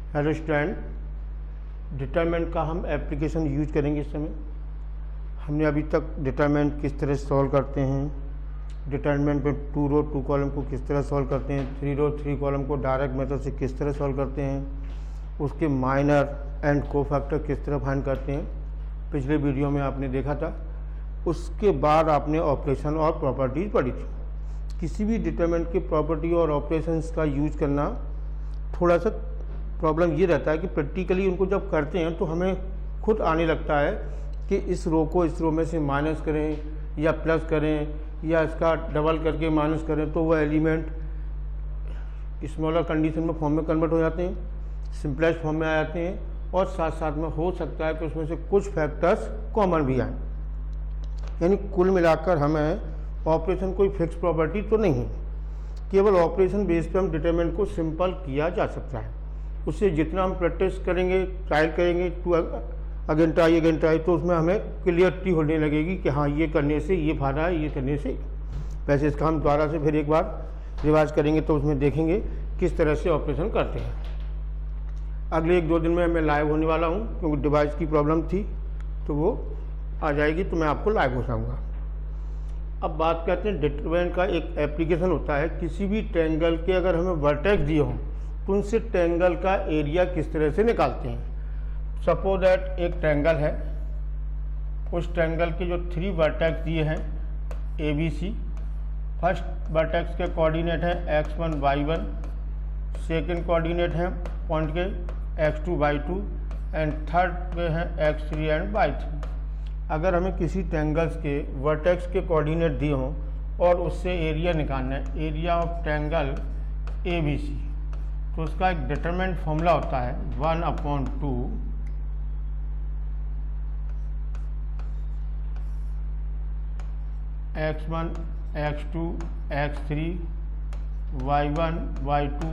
Hello student, determinant का हम application use करेंगे इस समय। हमने अभी तक डिटरमिनेंट किस तरह सॉल्व करते हैं, डिटरमिनेंट में 2 रो 2 कॉलम को किस तरह सॉल्व करते हैं, 3 रो 3 कॉलम को डायरेक्ट मेथड से किस तरह सॉल्व करते हैं, उसके माइनर एंड कोफैक्टर किस तरह फाइंड करते हैं, पिछले वीडियो में आपने देखा था। उसके बाद आपने ऑपरेशन और प्रॉपर्टीज़ पढ़ी थी। किसी भी डिटरमिनेंट की प्रॉपर्टी और ऑपरेशंस का यूज करना थोड़ा सा प्रॉब्लम ये रहता है कि प्रैक्टिकली उनको जब करते हैं तो हमें खुद आने लगता है कि इस रो को इस रो में से माइनस करें या प्लस करें या इसका डबल करके माइनस करें तो वह एलिमेंट स्मॉलर कंडीशन में फॉर्म में कन्वर्ट हो जाते हैं, सिंपलेस्ट फॉर्म में आ जाते हैं, और साथ साथ में हो सकता है कि उसमें से कुछ फैक्टर्स कॉमन भी आएँ। यानी कुल मिलाकर हमें ऑपरेशन कोई फिक्स प्रॉपर्टी तो नहीं है, केवल ऑपरेशन बेस पे हम डिटरमिनेंट को सिंपल किया जा सकता है। उससे जितना हम प्रैक्टिस करेंगे, ट्रायल करेंगे, टू अगेन ट्राई, तो उसमें हमें क्लियरिटी होने लगेगी कि हाँ ये करने से ये फायदा है, ये करने से। वैसे इसका हम दोबारा से फिर एक बार रिवाइज करेंगे तो उसमें देखेंगे किस तरह से ऑपरेशन करते हैं। अगले 1-2 दिन में मैं लाइव होने वाला हूँ, क्योंकि डिवाइस की प्रॉब्लम थी तो वो आ जाएगी तो मैं आपको लाइव बताऊँगा। अब बात करते हैं डिटरमिनेंट का एक एप्लीकेशन होता है। किसी भी ट्रायंगल के अगर हमें वर्टेक्स दिए हों तो उनसे ट्रायंगल का एरिया किस तरह से निकालते हैं। सपोज दैट एक ट्रायंगल है, उस ट्रायंगल के जो 3 वर्टेक्स दिए हैं ABC। फर्स्ट वर्टेक्स के कोऑर्डिनेट है x1 y1, सेकंड कोऑर्डिनेट है पॉइंट के x2 y2 एंड थर्ड पे है x3 एंड y3। अगर हमें किसी ट्रायंगल्स के वर्टेक्स के कोऑर्डिनेट दिए हों और उससे एरिया निकालना है, एरिया ऑफ ट्रायंगल ABC, तो उसका एक डिटरमिनेंट फॉर्मूला होता है 1/2 x1 x2 x3 y1 y2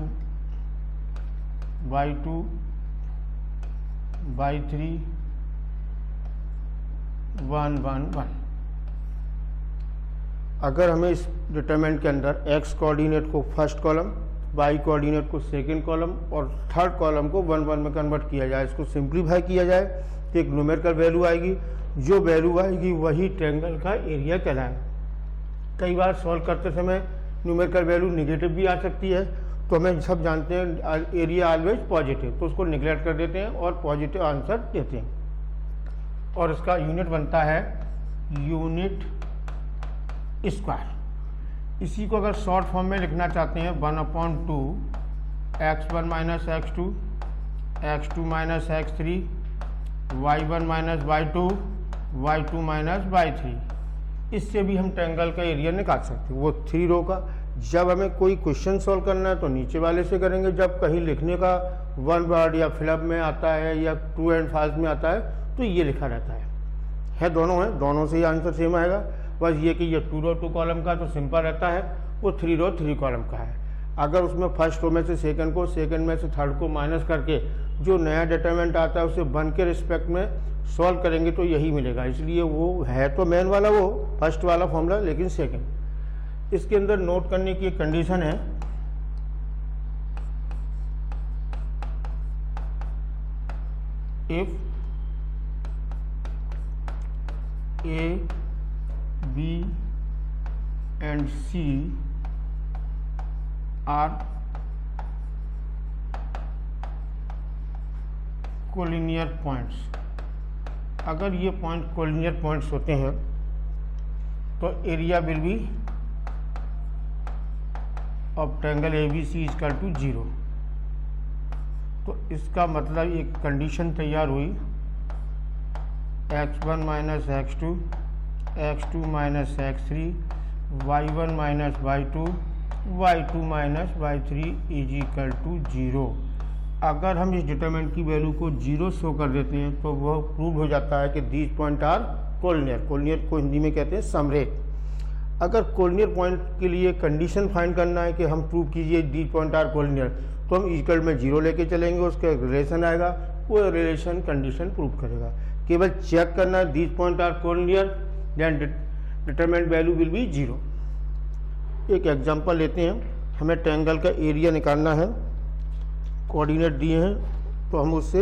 y2 y3 1 1 1। अगर हमें इस डिटरमिनेंट के अंदर x कोऑर्डिनेट को फर्स्ट कॉलम, y कोऑर्डिनेट को सेकंड कॉलम और थर्ड कॉलम को 1 1 में कन्वर्ट किया जाए, इसको सिंप्लीफाई किया जाए तो एक न्यूमेरिकल वैल्यू आएगी। जो वैल्यू आएगी वही ट्रायंगल का एरिया कहलाए। कई बार सॉल्व करते समय न्यूमेरिकल वैल्यू निगेटिव भी आ सकती है, तो हमें सब जानते हैं एरिया ऑलवेज पॉजिटिव, तो उसको निगलेक्ट कर देते हैं और पॉजिटिव आंसर देते हैं। और इसका यूनिट बनता है यूनिट स्क्वायर। इसी को अगर शॉर्ट फॉर्म में लिखना चाहते हैं 1/2 x1 minus x2 x2 minus x3 y1 minus y2 y2 minus y3। इससे भी हम ट्रायंगल का एरिया निकाल सकते हैं। वो 3 रो का जब हमें कोई क्वेश्चन सॉल्व करना है तो नीचे वाले से करेंगे, जब कहीं लिखने का 1 वर्ड या फिलअप में आता है या ट्रू एंड फॉल्स में आता है तो ये लिखा रहता है दोनों है, दोनों से ही आंसर सेम आएगा। बस ये कि ये 2 रो 2 कॉलम का तो सिंपल रहता है, वो 3 रो 3 कॉलम का है। अगर उसमें फर्स्ट रो में से सेकंड को, सेकंड में से थर्ड को माइनस करके जो नया डिटरमिनेंट आता है उसे 1 के रिस्पेक्ट में सॉल्व करेंगे तो यही मिलेगा। इसलिए वो है तो मेन वाला वो फर्स्ट वाला फॉर्मूला, लेकिन सेकंड। इसके अंदर नोट करने की एक कंडीशन है, if A, B and C are collinear points. अगर ये पॉइंट कोलिनियर पॉइंट्स होते हैं तो area will be of triangle ABC equal to 0। तो इसका मतलब एक कंडीशन तैयार हुई x1 minus x2 x2 minus x3 y1 minus y2 y2 minus y3 is equal to 0। अगर हम इस डिटरमिनेंट की वैल्यू को 0 शो कर देते हैं तो वह प्रूव हो जाता है कि these point are collinear. Collinear को हिंदी में कहते हैं समरेख। अगर कोलिनियर पॉइंट के लिए कंडीशन फाइंड करना है कि हम प्रूव कीजिए दीज पॉइंट आर कोलिनियर, तो हम इक्वल में 0 लेके चलेंगे, उसका रिलेशन आएगा, वो रिलेशन कंडीशन प्रूव करेगा। केवल चेक करना है these point are collinear, then determinant value will be 0। एक एग्जांपल लेते हैं, हमें ट्रायंगल का एरिया निकालना है, कोऑर्डिनेट दिए हैं तो हम उससे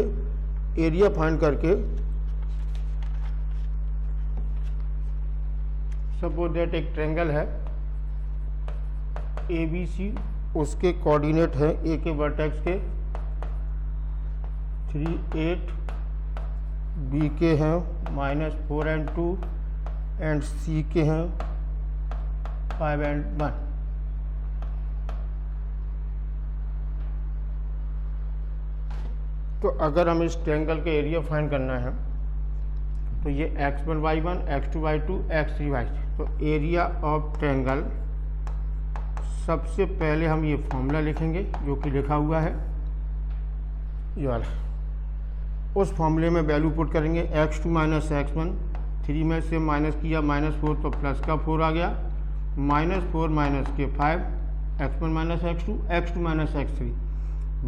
एरिया फाइंड करके, सपोज दैट एक ट्रायंगल है ABC, उसके कोऑर्डिनेट है ए के वर्टेक्स के 3, 8, बी के हैं -4 and 2 एंड सी के हैं 5 and 1। तो अगर हम इस ट्रायंगल का एरिया फाइंड करना है तो ये x1 y1 x2 y2 x3 y3, तो एरिया ऑफ ट्रायंगल, सबसे पहले हम ये फॉर्मूला लिखेंगे जो कि लिखा हुआ है ये वाला। उस फॉर्मूले में वैल्यू पुट करेंगे x2 माइनस x1, 3 में से माइनस किया -4 तो प्लस का 4 आ गया, -4 माइनस के 5, x1 minus x2, x2 minus x3,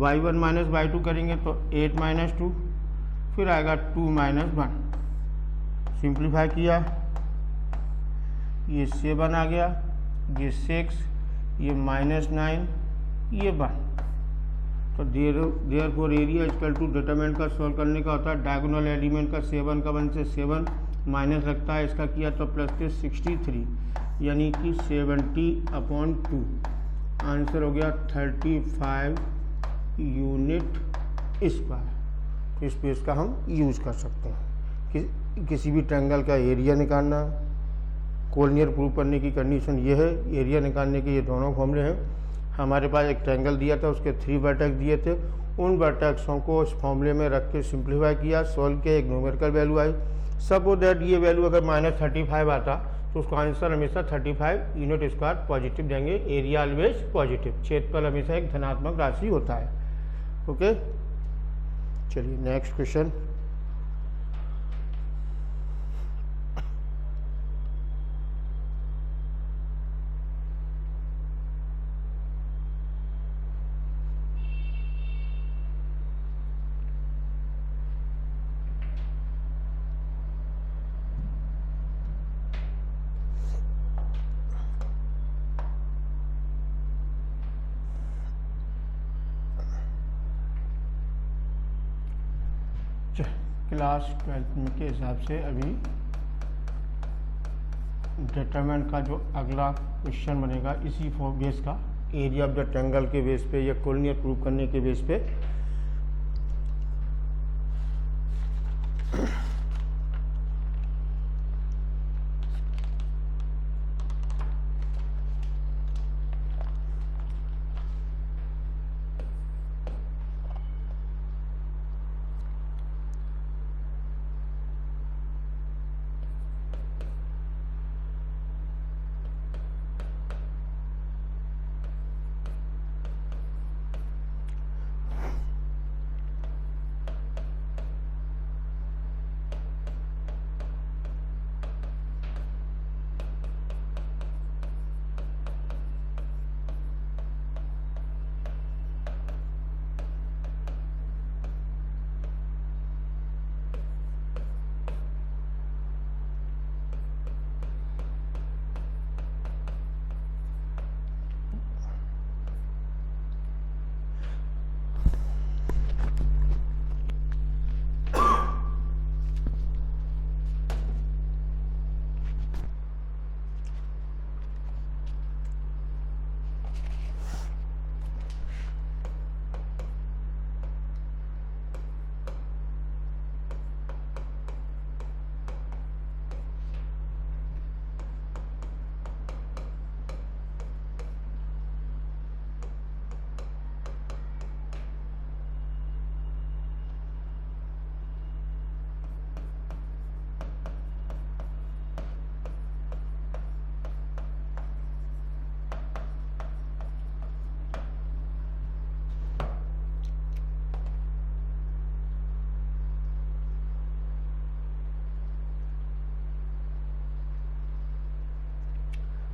y1 minus y2 करेंगे तो 8 माइनस 2, फिर आएगा 2 माइनस 1, सिंप्लीफाई किया, ये 7 आ गया, ये 6, ये -9, ये 1। तो therefore area equal to determinant का सॉल्व करने का होता है डायगोनल एलिमेंट का 7 का 1 से 7 माइनस लगता है, इसका किया तो प्लस थे 63, यानी कि 70/2, आंसर हो गया 35 यूनिट स्क्वायर। इस पेज का हम यूज कर सकते हैं। किसी भी ट्रायंगल का एरिया निकालना, कोलिनियर प्रूव करने की कंडीशन ये है, एरिया निकालने के ये दोनों फॉर्मूले हैं। हमारे पास एक ट्रायंगल दिया था, उसके 3 वर्टेक्स दिए थे, उन वर्टेक्सों को उस फॉर्मूले में रख के सिंप्लीफाई किया, सॉल्व किया, एक numerical value I. Suppose that ये वैल्यू अगर -35 आता तो उसका आंसर हमेशा 35 यूनिट स्क्वायर पॉजिटिव देंगे, एरिया ऑलवेज पॉजिटिव, क्षेत्रफल हमेशा एक धनात्मक राशि होता है। ओके, चलिए नेक्स्ट क्वेश्चन। क्लास 12 के हिसाब से अभी डिटरमिनेंट का जो अगला क्वेश्चन बनेगा इसी बेस का, एरिया ऑफ द ट्रायंगल के बेस पे या कोलिनियर प्रूव करने के बेस पे।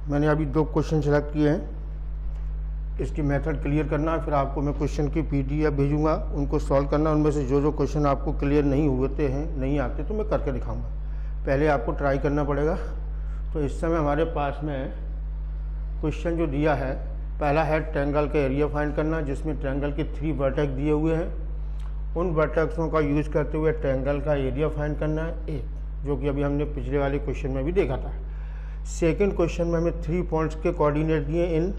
मैंने अभी 2 क्वेश्चन सेलेक्ट किए हैं, इसकी मेथड क्लियर करना है, फिर आपको मैं क्वेश्चन की PDF भेजूंगा, उनको सॉल्व करना। उनमें से जो क्वेश्चन आपको क्लियर नहीं होते हैं, नहीं आते, तो मैं करके दिखाऊंगा। पहले आपको ट्राई करना पड़ेगा। तो इस समय हमारे पास में क्वेश्चन जो दिया है, पहला है ट्रायंगल का एरिया फाइंड करना, जिसमें ट्रायंगल के 3 वर्टेक्स दिए हुए हैं उन वर्टेक्सों का यूज करते हुए ट्रायंगल का एरिया फाइंड करना है एक, जो कि अभी हमने पिछले वाले क्वेश्चन में भी देखा था। सेकंड क्वेश्चन में हमें 3 पॉइंट्स के कोऑर्डिनेट दिए इन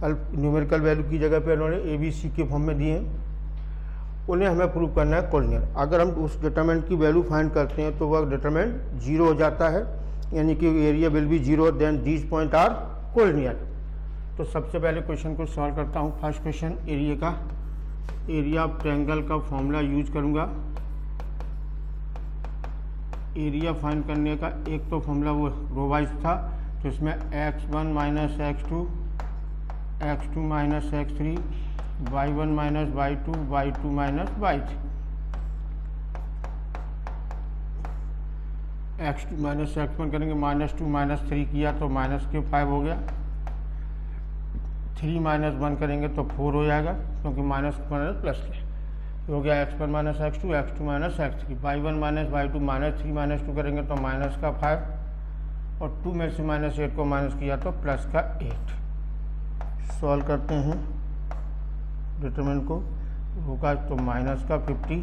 न्यूमेरिकल वैल्यू की जगह पे उन्होंने ABC के फॉर्म में दिए हैं, उन्हें हमें प्रूव करना है कोलिनियर। अगर हम उस डिटरमिनेंट की वैल्यू फाइंड करते हैं तो वह डिटरमिनेंट 0 हो जाता है, यानी कि area will be 0 then these point are collinear. तो सबसे पहले क्वेश्चन को सॉल्व करता हूँ। First question area of triangle का फॉर्मूला यूज करूँगा। एरिया फाइंड करने का एक तो फॉर्मूला वो रो वाइज था, तो इसमें x1 minus x2, x2 minus x3, y1 minus y2, y2 minus y3, x2 minus x1 करेंगे, -2 -3 किया तो -5 हो गया, 3 माइनस 1 करेंगे तो 4 हो जाएगा, क्योंकि माइनस प्लस हो गया, x1 minus x2, x2 minus x3, y1 minus y2, -3 -2 करेंगे तो -5, और 2 में से -8 को माइनस किया तो +8। सॉल्व करते हैं डिटरमिनेंट को, होगा तो -50,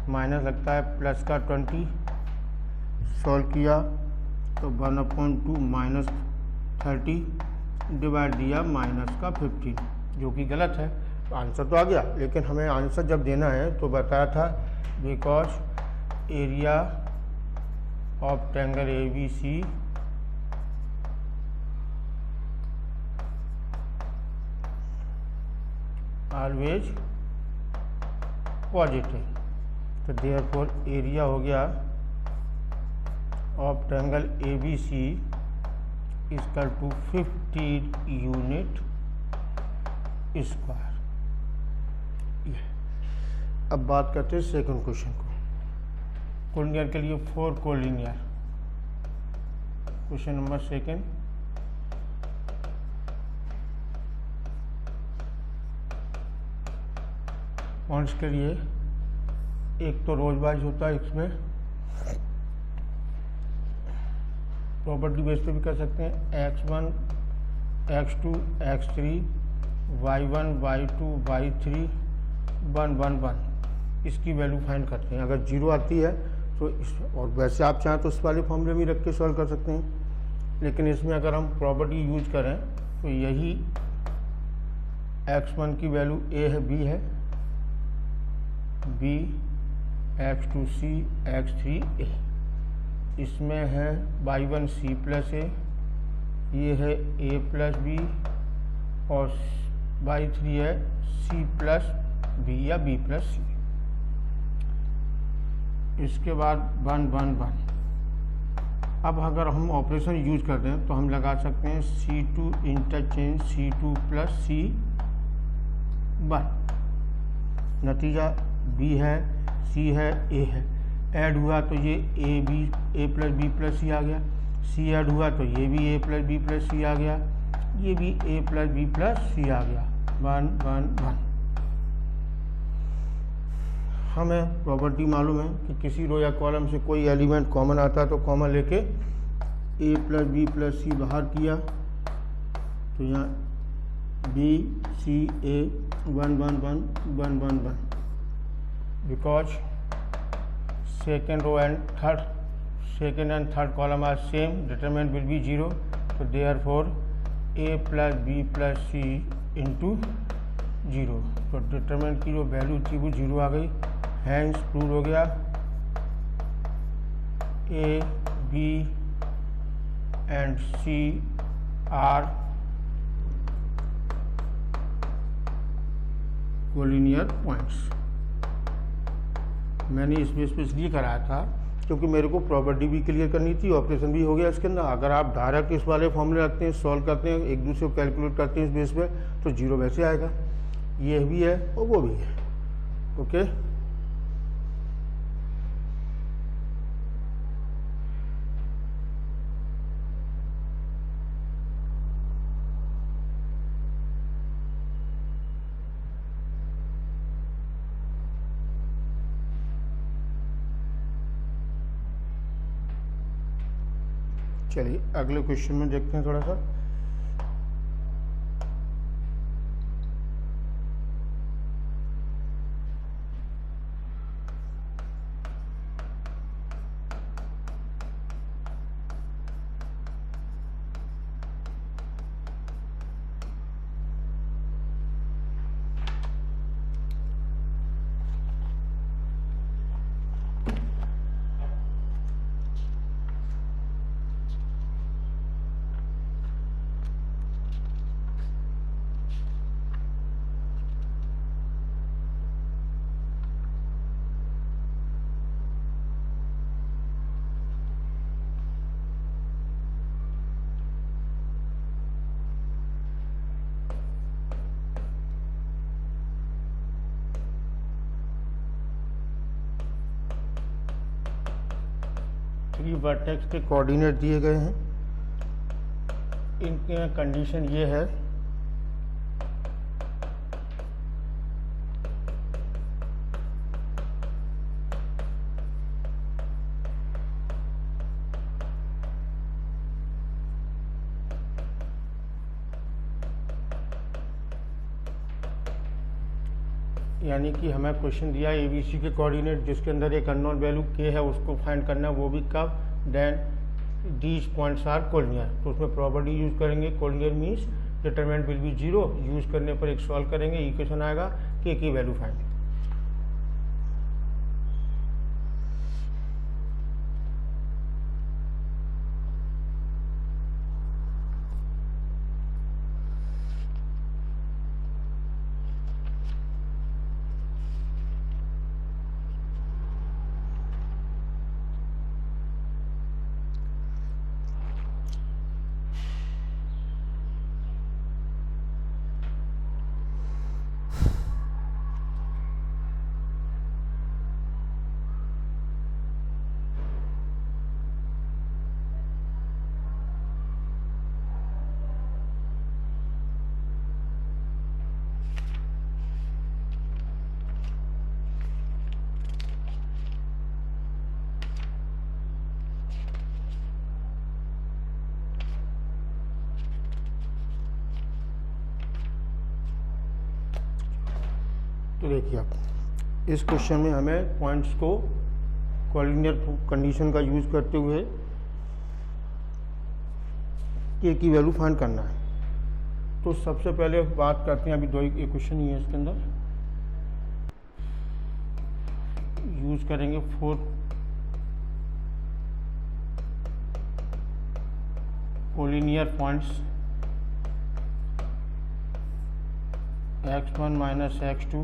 माइनस लगता है +20, सॉल्व किया तो 1/2 -30 डिवाइड दिया -15, जो कि गलत है। तो आंसर तो आ गया, लेकिन हमें आंसर जब देना है तो बताया था because area of triangle ABC always positive, तो देयरफॉर एरिया हो गया of triangle ABC equal to 50 unit square. अब बात करते हैं सेकंड क्वेश्चन को। कोलिनियर के लिए 4 collinear. Question number second, points के लिए एक तो रोज वाइज होता है, इसमें प्रॉपर्टी बेस पे भी कर सकते हैं, x1 x2 x3 y1 y2 y3 1 1 1, इसकी वैल्यू फाइंड करते हैं। अगर 0 आती है तो और वैसे आप चाहें तो इस वाले फॉर्मूले में रख के सॉल्व कर सकते हैं, लेकिन इसमें अगर हम प्रॉपर्टी यूज करें तो यही x1 की वैल्यू a है, b है, b x2 c x3 a, इसमें है y1 c प्लस a, ये है a प्लस b, और y3 है c प्लस b या b प्लस c। इसके बाद 1 1 1। अब अगर हम ऑपरेशन यूज करते हैं तो हम लगा सकते हैं C2 interchange C2 plus C1, नतीजा B है, C है, A है, ऐड हुआ तो ये A plus B plus C आ गया, C ऐड हुआ तो ये भी A plus B plus C आ गया, ये भी A plus B plus C आ गया, 1 1 1। हमें प्रॉपर्टी मालूम है कि किसी रो या कॉलम से कोई एलिमेंट कॉमन आता है तो कॉमन लेके A plus B plus C बाहर किया, तो यहाँ B C A 1 1 1 1 1 1, because second and third column are same, determinant will be 0, तो therefore A plus B plus C into 0, तो डिटरमिनेंट की जो वैल्यू थी वो 0 आ गई, हैंस प्रूव हो गया A B and C are collinear points. मैंने इस बेस पे इसलिए कराया था क्योंकि मेरे को प्रॉपर्टी भी क्लियर करनी थी, ऑपरेशन भी हो गया इसके अंदर। अगर आप डायरेक्ट इस वाले फॉर्मूले रखते हैं, सॉल्व करते हैं, एक दूसरे को कैलकुलेट करते हैं इस बेस पे, तो 0 वैसे आएगा, ये भी है और वो भी है। ओके, चलिए अगले क्वेश्चन में देखते हैं थोड़ा सा। 3 वर्टेक्स के कोऑर्डिनेट दिए गए हैं। इनके कंडीशन ये है यानी कि हमें क्वेश्चन दिया ABC के कोऑर्डिनेट जिसके अंदर एक अननोन वैल्यू k है उसको फाइंड करना है, वो भी कब, then these points are collinear. तो उसमें प्रॉपर्टी यूज करेंगे, collinear means determinant will be 0। Use करने पर एक सॉल्व करेंगे, इक्वेशन आएगा k की वैल्यू फाइंड। तो देखिए आप इस क्वेश्चन में हमें पॉइंट्स को कोलिनियर कंडीशन का यूज करते हुए k की वैल्यू फाइंड करना है। तो सबसे पहले बात करते हैं, अभी दो इक्वेशन ही है इसके अंदर, यूज करेंगे 4 collinear points x1 minus x2,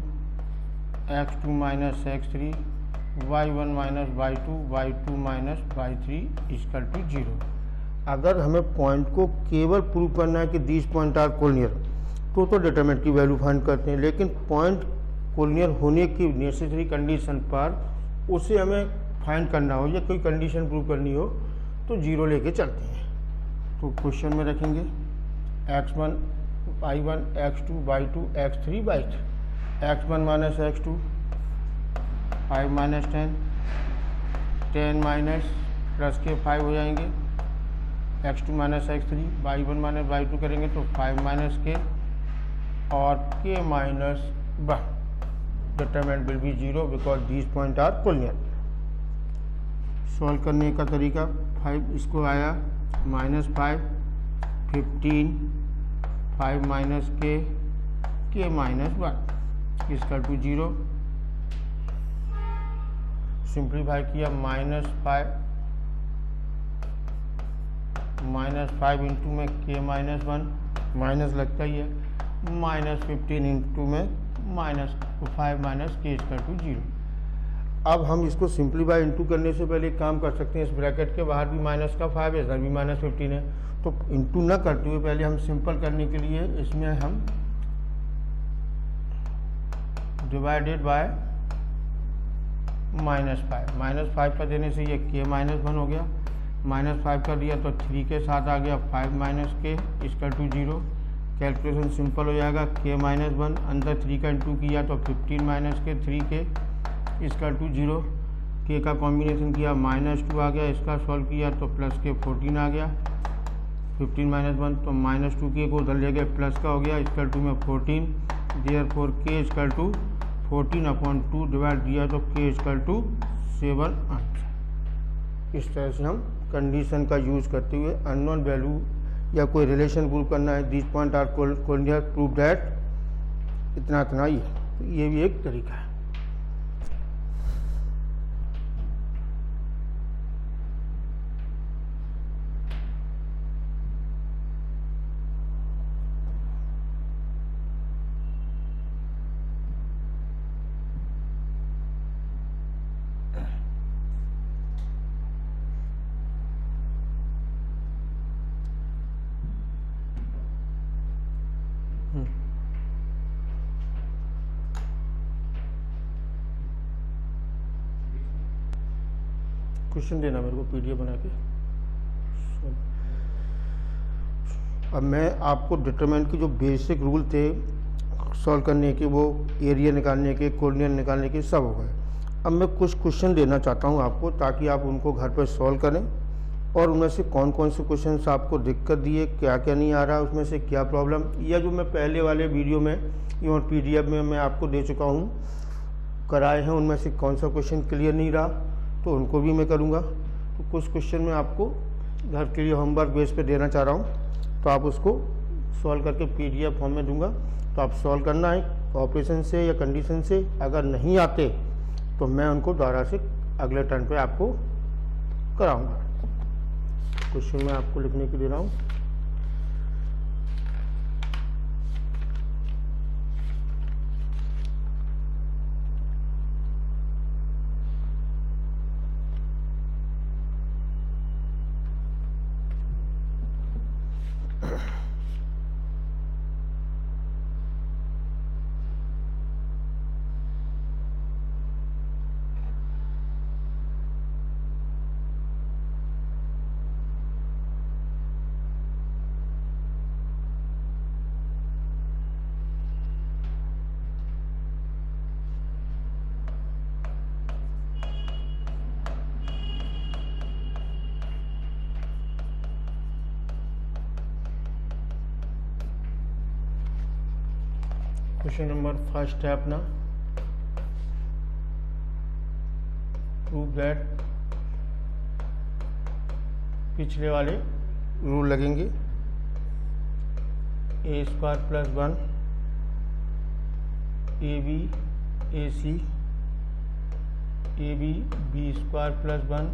x2 minus x3, y1 minus y2, y2 minus y3 equal to 0। अगर हमें पॉइंट को केवल प्रूव करना है कि दीज पॉइंट आर कोलिनियर तो डिटरमिनेंट की वैल्यू फाइंड करते हैं, लेकिन पॉइंट कोलिनियर होने की नेसेसरी कंडीशन पर उसे हमें फाइंड करना हो या कोई कंडीशन प्रूव करनी हो तो 0 लेके चलते हैं। तो क्वेश्चन में रखेंगे x1 y1 x2 y2 x3 y3, x1 minus x2 5 minus 10 minus plus के 5 हो जाएंगे, x2 minus x3 y1 minus y2 करेंगे तो 5 माइनस के और k minus 1। Determinant will be 0 because these point are collinear. Solve करने का तरीका 5 इसको आया -5 15 5 माइनस के माइनस 1 इसका टू 0। सिंप्लीफाई किया -5 इंटू में के माइनस 1 माइनस लगता ही है, -15 इंटू में -5 माइनस के इसका टू 0। अब हम इसको सिंप्लीफाई इंटू करने से पहले एक काम कर सकते हैं, इस ब्रैकेट के बाहर भी माइनस का 5 है, इधर भी -15 है, तो इंटू ना करते हुए पहले हम सिंपल करने के लिए इसमें हम डिवाइडेड बाय -5 का देने से ये k -1 हो गया, -5 का दिया तो 3 के साथ आ गया 5 माइनस के इसका टू 0। कैलकुलेशन सिंपल हो जाएगा, k -1 अंदर 3 का इंटू किया तो 15 माइनस के 3 के इसका टू 0। k का कॉम्बिनेशन किया -2 आ गया, इसका सॉल्व किया तो प्लस के 14 आ गया, 15 माइनस 1 तो -2 के को उधर ले गए प्लस का हो गया, इसका टू में 14, देयरफॉर k इसका टू 14/2 डिवाइड दिया तो k इसका टू 7 आंसर। इस तरह से हम कंडीशन का यूज करते हुए अननोन वैल्यू या कोई रिलेशन प्रूव करना है, this point are collinear prove that, इतना ही है, तो ये भी एक तरीका है। क्वेश्चन देना मेरे को पीडीएफ बना के। अब मैं आपको डिटरमिनेंट के जो बेसिक रूल थे सॉल्व करने के, वो एरिया निकालने के, कोऑर्डिनेट निकालने के, सब हो गए। अब मैं कुछ क्वेश्चन देना चाहता हूँ आपको, ताकि आप उनको घर पर सॉल्व करें और उनमें से कौन कौन से क्वेश्चन आपको दिक्कत दिए, क्या क्या नहीं आ रहा, उसमें से क्या प्रॉब्लम, या जो मैं पहले वाले वीडियो में या पीडीएफ में मैं आपको दे चुका हूँ कराए हैं, उनमें से कौन सा क्वेश्चन क्लियर नहीं रहा तो उनको भी मैं करूँगा। तो कुछ क्वेश्चन मैं आपको घर के लिए होमवर्क बेस पे देना चाह रहा हूँ, तो आप उसको सॉल्व करके पीडीएफ फॉर्म में दूंगा, तो आप सॉल्व करना है ऑपरेशन से या कंडीशन से। अगर नहीं आते तो मैं उनको दोबारा से अगले टर्न पे आपको कराऊंगा। क्वेश्चन मैं आपको लिखने के दे रहा हूँ। क्वेश्चन नंबर फर्स्ट है अपना, प्रूव दैट, पिछले वाले रूल लगेंगे, A square plus 1 A B A C A B B square plus 1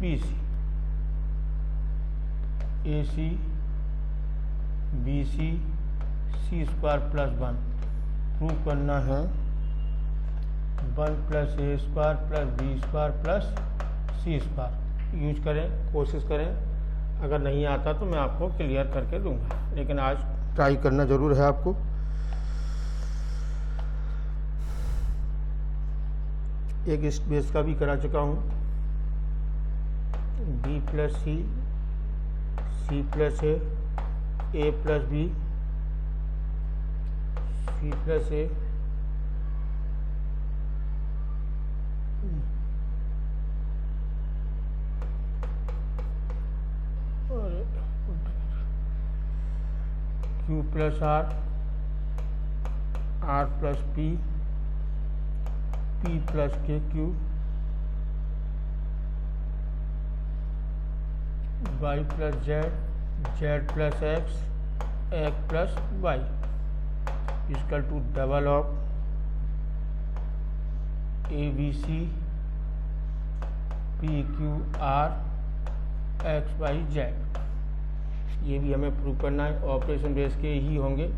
B C A C B C C square plus 1 prove करना है 1 plus A square plus B square plus C square. Use करें, कोशिश करें, अगर नहीं आता तो मैं आपको क्लियर करके दूंगा, लेकिन आज ट्राई करना ज़रूर है आपको। एक इस बेस का भी करा चुका हूँ, B plus C, C plus A plus B, C plus A, और Q plus R, R plus P, P plus के Q, Y plus Z, Z plus X, X plus Y equal to double of A B C P Q R X Y Z. ये भी हमें prove करना है, operation base के ही होंगे।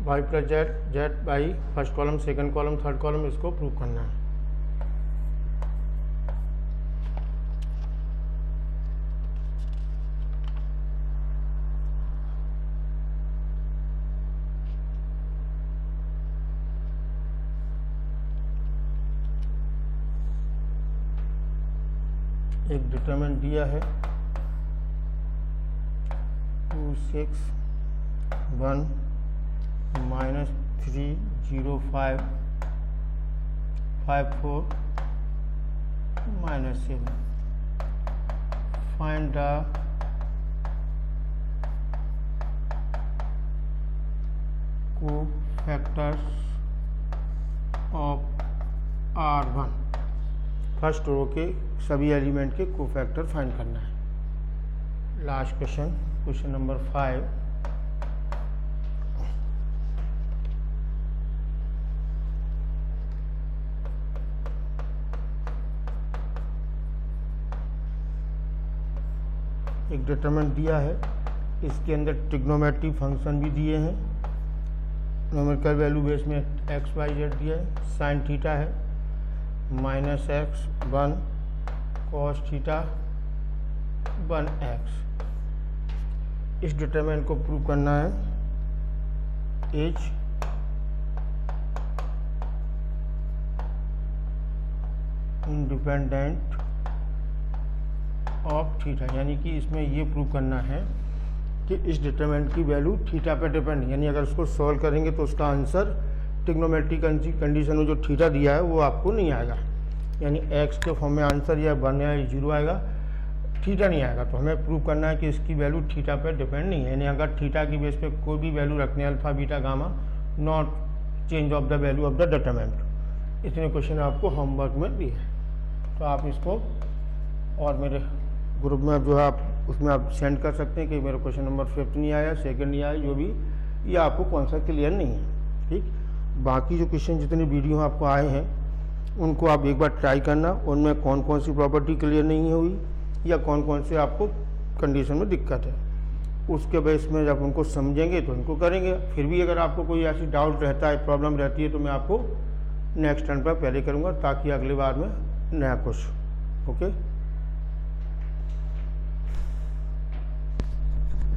Y plus Z, Z by first column, second column, third column, इसको prove करना है। एक डिटरमिनेंट दिया है 2 6 1 -3 0 5 5 4 -7। Find the cofactors of R1। First row के सभी एलिमेंट के कोफैक्टर फाइंड करना है। Last question number 5। एक डिटरमिनेंट दिया है, इसके अंदर ट्रिग्नोमेट्री फंक्शन भी दिए हैं, न्यूमेरिकल वैल्यू बेस में एक्स वाई जेड दिया है, साइन थीटा है -x1 कॉस थीटा 1x। इस डिटरमिनेंट को प्रूव करना है एज इंडिपेंडेंट ऑफ थीटा, यानी कि इसमें ये प्रूव करना है कि इस डिटरमिनेंट की वैल्यू थीटा पर डिपेंड, यानी अगर उसको सॉल्व करेंगे तो उसका आंसर ट्रिग्नोमेट्रिक कंडीशन में जो थीटा दिया है वो आपको नहीं आएगा, यानी एक्स के फॉर्म में आंसर या 1 या 0 आएगा, थीटा नहीं आएगा। तो हमें प्रूव करना है कि इसकी वैल्यू थीटा पर डिपेंड नहीं है, यानी अगर थीटा की बेस पे कोई भी वैल्यू रखने alpha beta gamma, not change of the value of the determinant. इतने क्वेश्चन आपको होमवर्क में भी है, तो आप इसको और मेरे ग्रुप में जो है आप उसमें आप सेंड कर सकते हैं कि मेरा क्वेश्चन नंबर 5 नहीं आया, 2nd नहीं आया, जो भी ये आपको कौन सा क्लियर नहीं है। ठीक, बाकी जो क्वेश्चन जितने वीडियो आपको आए हैं उनको आप एक बार ट्राई करना, उनमें कौन कौन सी प्रॉपर्टी क्लियर नहीं हुई या कौन कौन से आपको कंडीशन में दिक्कत है, उसके बेस में जब उनको समझेंगे तो उनको करेंगे। फिर भी अगर आपको कोई ऐसी डाउट रहता है, प्रॉब्लम रहती है, तो मैं आपको नेक्स्ट टर्न पर पहले करूँगा ताकि अगली बार में नया कुछ। ओके।